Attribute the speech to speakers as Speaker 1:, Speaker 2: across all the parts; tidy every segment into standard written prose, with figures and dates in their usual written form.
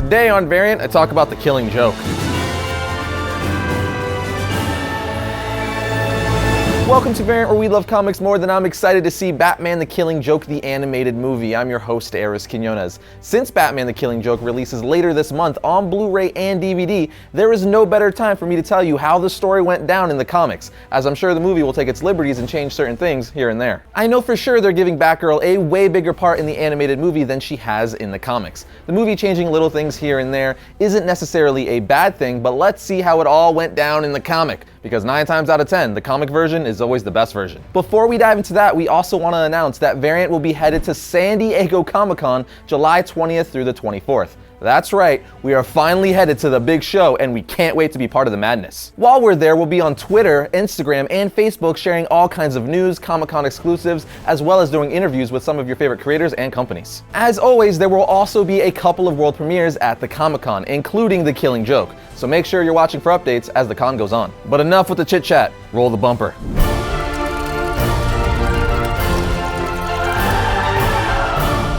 Speaker 1: Today on Variant, I talk about The Killing Joke. Welcome to Variant, where we love comics more than I'm excited to see Batman the Killing Joke, the animated movie. I'm your host, Arris. Since Batman the Killing Joke releases later this month on Blu-ray and DVD, there is no better time for me to tell you how the story went down in the comics, as I'm sure the movie will take its liberties and change certain things here and there. I know for sure they're giving Batgirl a way bigger part in the animated movie than she has in the comics. The movie changing little things here and there isn't necessarily a bad thing, but let's see how it all went down in the comic, because 9 times out of 10, the comic version is always the best version. Before we dive into that, we also want to announce that Variant will be headed to San Diego Comic-Con July 20th through the 24th. That's right, we are finally headed to the big show and we can't wait to be part of the madness. While we're there, we'll be on Twitter, Instagram, and Facebook sharing all kinds of news, Comic-Con exclusives, as well as doing interviews with some of your favorite creators and companies. As always, there will also be a couple of world premieres at the Comic-Con, including The Killing Joke, so make sure you're watching for updates as the con goes on. But enough with the chit-chat, roll the bumper.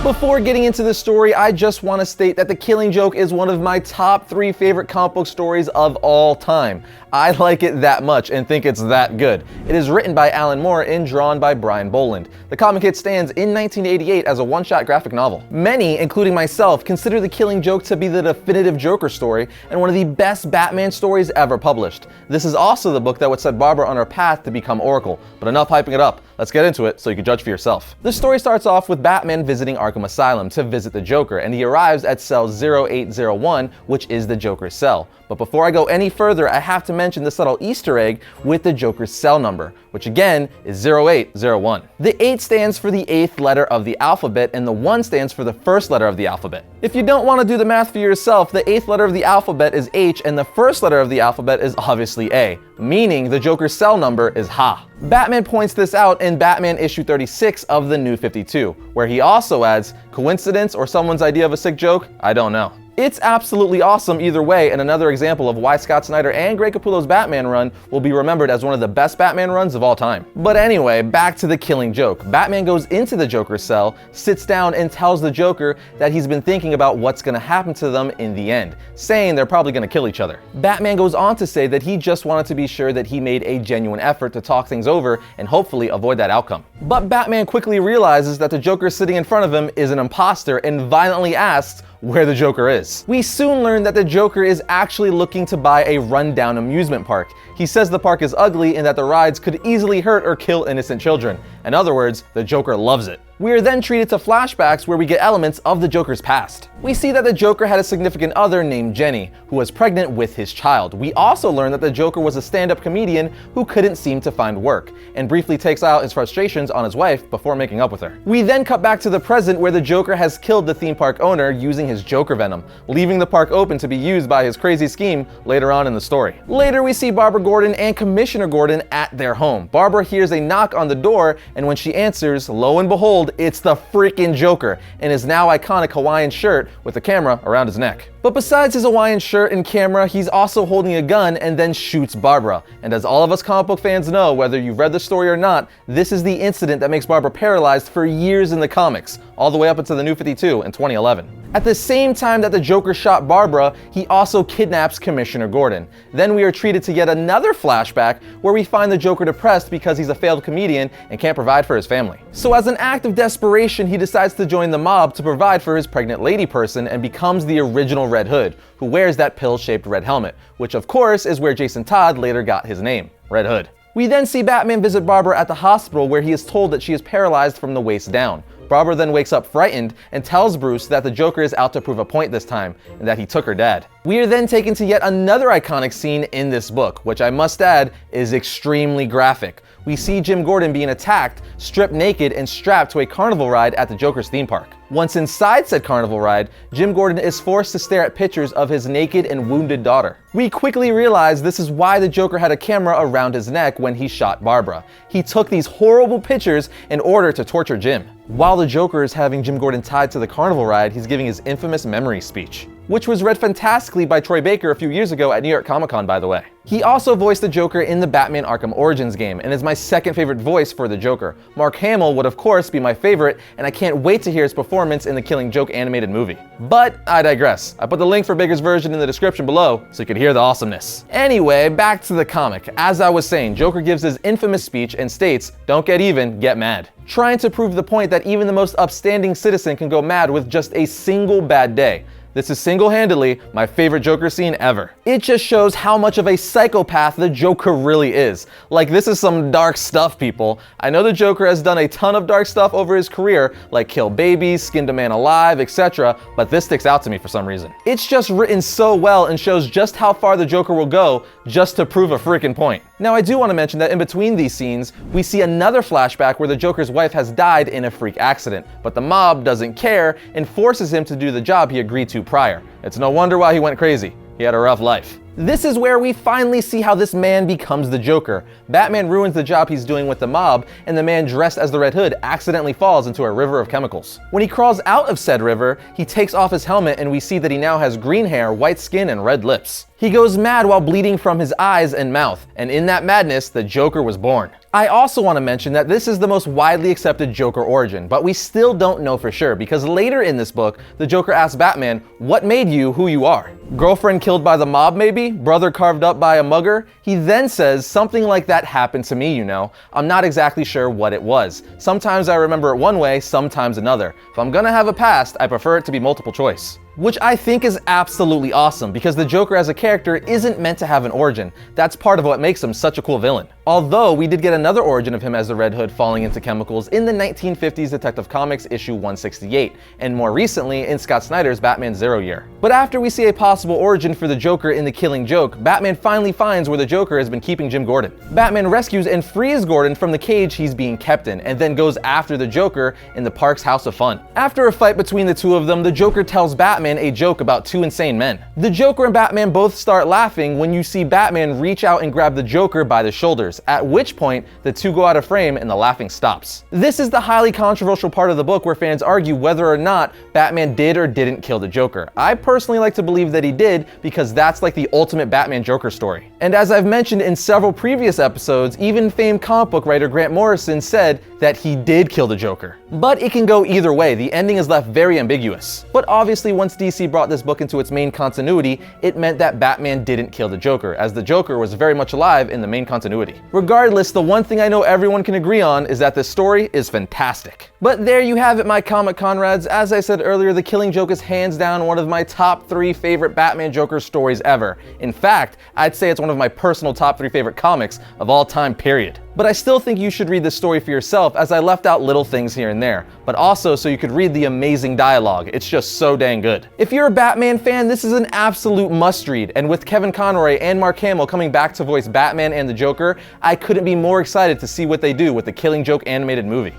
Speaker 1: Before getting into this story, I just want to state that The Killing Joke is one of my top 3 favorite comic book stories of all time. I like it that much and think it's that good. It is written by Alan Moore and drawn by Brian Boland. The comic hit stands in 1988 as a one-shot graphic novel. Many, including myself, consider The Killing Joke to be the definitive Joker story and one of the best Batman stories ever published. This is also the book that would set Barbara on her path to become Oracle, but enough hyping it up. Let's get into it so you can judge for yourself. The story starts off with Batman visiting Arkham Asylum to visit the Joker, and he arrives at cell 0801, which is the Joker's cell. But before I go any further, I have to mention the subtle Easter egg with the Joker's cell number, which again is 0801. The 8 stands for the 8th letter of the alphabet, and the 1 stands for the first letter of the alphabet. If you don't want to do the math for yourself, the 8th letter of the alphabet is H, and the first letter of the alphabet is obviously A, meaning the Joker's cell number is Ha. Batman points this out in Batman issue 36 of the New 52, where he also adds, coincidence or someone's idea of a sick joke? I don't know. It's absolutely awesome either way, and another example of why Scott Snyder and Greg Capullo's Batman run will be remembered as one of the best Batman runs of all time. But anyway, back to The Killing Joke. Batman goes into the Joker's cell, sits down, and tells the Joker that he's been thinking about what's gonna happen to them in the end, saying they're probably gonna kill each other. Batman goes on to say that he just wanted to be sure that he made a genuine effort to talk things over and hopefully avoid that outcome. But Batman quickly realizes that the Joker sitting in front of him is an imposter and violently asks where the Joker is. We soon learn that the Joker is actually looking to buy a rundown amusement park. He says the park is ugly and that the rides could easily hurt or kill innocent children. In other words, the Joker loves it. We are then treated to flashbacks where we get elements of the Joker's past. We see that the Joker had a significant other named Jenny, who was pregnant with his child. We also learn that the Joker was a stand-up comedian who couldn't seem to find work, and briefly takes out his frustrations on his wife before making up with her. We then cut back to the present where the Joker has killed the theme park owner using his Joker venom, leaving the park open to be used by his crazy scheme later on in the story. Later we see Barbara Gordon and Commissioner Gordon at their home. Barbara hears a knock on the door, and when she answers, lo and behold, it's the freaking Joker in his now iconic Hawaiian shirt with a camera around his neck. But besides his Hawaiian shirt and camera, he's also holding a gun and then shoots Barbara. And as all of us comic book fans know, whether you've read the story or not, this is the incident that makes Barbara paralyzed for years in the comics, all the way up until the New 52 in 2011. At the same time that the Joker shot Barbara, he also kidnaps Commissioner Gordon. Then we are treated to yet another flashback where we find the Joker depressed because he's a failed comedian and can't provide for his family. So as an act of desperation, he decides to join the mob to provide for his pregnant lady person and becomes the original Red Hood, who wears that pill-shaped red helmet, which of course is where Jason Todd later got his name, Red Hood. We then see Batman visit Barbara at the hospital where he is told that she is paralyzed from the waist down. Barbara then wakes up frightened and tells Bruce that the Joker is out to prove a point this time and that he took her dad. We are then taken to yet another iconic scene in this book, which I must add is extremely graphic. We see Jim Gordon being attacked, stripped naked, and strapped to a carnival ride at the Joker's theme park. Once inside said carnival ride, Jim Gordon is forced to stare at pictures of his naked and wounded daughter. We quickly realize this is why the Joker had a camera around his neck when he shot Barbara. He took these horrible pictures in order to torture Jim. While the Joker is having Jim Gordon tied to the carnival ride, he's giving his infamous memory speech. which was read fantastically by Troy Baker a few years ago at New York Comic Con, by the way. He also voiced the Joker in the Batman Arkham Origins game, and is my second favorite voice for the Joker. Mark Hamill would of course be my favorite, and I can't wait to hear his performance in the Killing Joke animated movie. But I digress. I put the link for Baker's version in the description below, so you could hear the awesomeness. Anyway, back to the comic. As I was saying, Joker gives his infamous speech and states, "Don't get even, get mad." Trying to prove the point that even the most upstanding citizen can go mad with just a single bad day. This is single-handedly my favorite Joker scene ever. It just shows how much of a psychopath the Joker really is. Like, this is some dark stuff, people. I know the Joker has done a ton of dark stuff over his career, like kill babies, skinned a man alive, etc., but this sticks out to me for some reason. It's just written so well and shows just how far the Joker will go just to prove a freaking point. Now, I do want to mention that in between these scenes, we see another flashback where the Joker's wife has died in a freak accident, but the mob doesn't care and forces him to do the job he agreed to prior. It's no wonder why he went crazy. He had a rough life. This is where we finally see how this man becomes the Joker. Batman ruins the job he's doing with the mob, and the man dressed as the Red Hood accidentally falls into a river of chemicals. When he crawls out of said river, he takes off his helmet and we see that he now has green hair, white skin, and red lips. He goes mad while bleeding from his eyes and mouth, and in that madness, the Joker was born. I also want to mention that this is the most widely accepted Joker origin, but we still don't know for sure because later in this book, the Joker asks Batman, "What made you who you are? Girlfriend killed by the mob maybe? Brother carved up by a mugger?" He then says, "Something like that happened to me, you know. I'm not exactly sure what it was. Sometimes I remember it one way, sometimes another. If I'm gonna have a past, I prefer it to be multiple choice." Which I think is absolutely awesome because the Joker as a character isn't meant to have an origin. That's part of what makes him such a cool villain. Although we did get another origin of him as the Red Hood falling into chemicals in the 1950s Detective Comics issue 168, and more recently in Scott Snyder's Batman Zero Year. But after we see a possible origin for the Joker in the Killing Joke, Batman finally finds where the Joker has been keeping Jim Gordon. Batman rescues and frees Gordon from the cage he's being kept in, and then goes after the Joker in the park's House of Fun. After a fight between the two of them, the Joker tells Batman a joke about two insane men. The Joker and Batman both start laughing when you see Batman reach out and grab the Joker by the shoulders, at which point the two go out of frame and the laughing stops. This is the highly controversial part of the book where fans argue whether or not Batman did or didn't kill the Joker. I personally like to believe that he did because that's like the ultimate Batman Joker story. And as I've mentioned in several previous episodes, even famed comic book writer Grant Morrison said that he did kill the Joker. But it can go either way. The ending is left very ambiguous. But obviously once DC brought this book into its main continuity, it meant that Batman didn't kill the Joker, as the Joker was very much alive in the main continuity. Regardless, the one thing I know everyone can agree on is that this story is fantastic. But there you have it, my comic Conrads. As I said earlier, The Killing Joke is hands down one of my top 3 favorite Batman Joker stories ever. In fact, I'd say it's one of my personal top 3 favorite comics of all time, period. But I still think you should read this story for yourself, as I left out little things here and there, but also so you could read the amazing dialogue. It's just so dang good. If you're a Batman fan, this is an absolute must-read, and with Kevin Conroy and Mark Hamill coming back to voice Batman and the Joker, I couldn't be more excited to see what they do with the Killing Joke animated movie.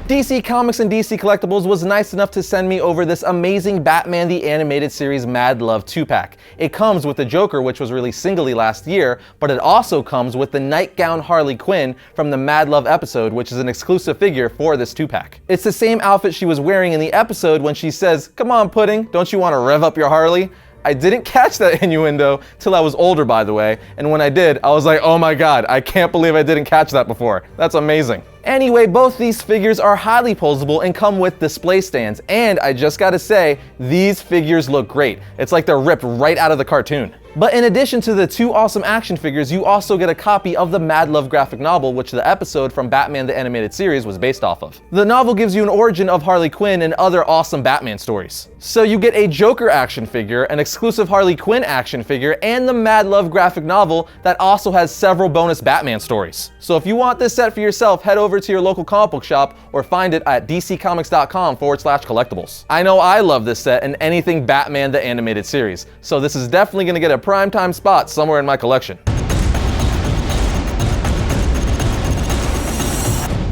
Speaker 1: DC Comics and DC Collectibles was nice enough to send me over this amazing Batman the Animated Series Mad Love 2-pack. It comes with the Joker, which was released singly last year, but it also comes with the nightgown Harley Quinn from the Mad Love episode, which is an exclusive figure for this 2-pack. It's the same outfit she was wearing in the episode when she says, "Come on, Pudding, don't you want to rev up your Harley?" I didn't catch that innuendo till I was older, by the way, and when I did, I was like, oh my god, I can't believe I didn't catch that before. That's amazing. Anyway, both these figures are highly posable and come with display stands, and I just gotta say, these figures look great. It's like they're ripped right out of the cartoon. But in addition to the 2 awesome action figures, you also get a copy of the Mad Love graphic novel, which the episode from Batman the Animated Series was based off of. The novel gives you an origin of Harley Quinn and other awesome Batman stories. So you get a Joker action figure, an exclusive Harley Quinn action figure, and the Mad Love graphic novel that also has several bonus Batman stories. So if you want this set for yourself, head over to your local comic book shop or find it at dccomics.com/collectibles. I know I love this set and anything Batman the Animated Series, so this is definitely going to get a primetime spot somewhere in my collection.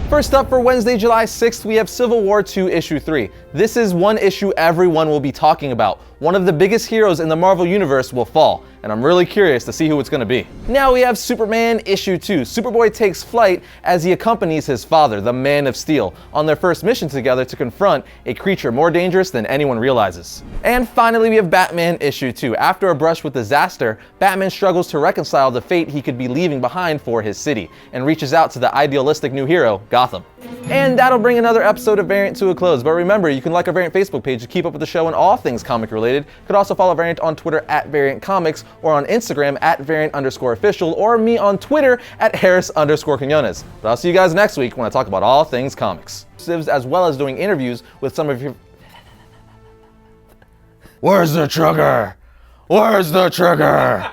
Speaker 1: First up, for Wednesday, July 6th, we have Civil War II Issue 3. This is one issue everyone will be talking about. one of the biggest heroes in the Marvel Universe will fall, and I'm really curious to see who it's gonna be. Now we have Superman issue 2. Superboy takes flight as he accompanies his father, the Man of Steel, on their first mission together to confront a creature more dangerous than anyone realizes. And finally we have Batman issue 2. After a brush with disaster, Batman struggles to reconcile the fate he could be leaving behind for his city, and reaches out to the idealistic new hero, Gotham. And that'll bring another episode of Variant to a close, but remember, you can like our Variant Facebook page to keep up with the show and all things comic related. You could also follow Variant on Twitter at Variant Comics, or on Instagram at Variant_official, or me on Twitter at Harris_Quinones. But I'll see you guys next week when I talk about all things comics, as well as doing interviews with some of your... Where's the trigger? Where's the trigger?